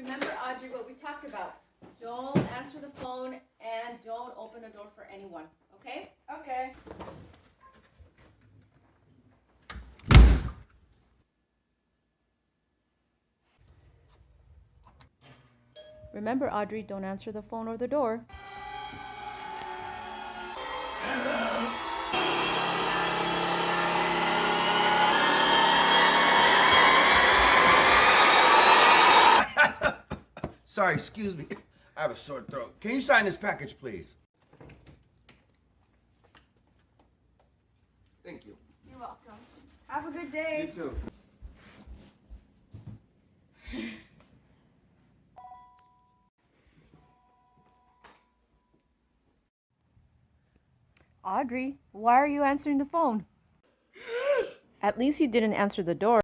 Remember, Audrey, what we talked about. Don't answer the phone and don't open the door for anyone, okay? Okay. Remember, Audrey, don't answer the phone or the door. Sorry, excuse me. I have a sore throat. Can you sign this package, please? Thank you. You're welcome. Have a good day. You too. Audrey, why are you answering the phone? At least you didn't answer the door.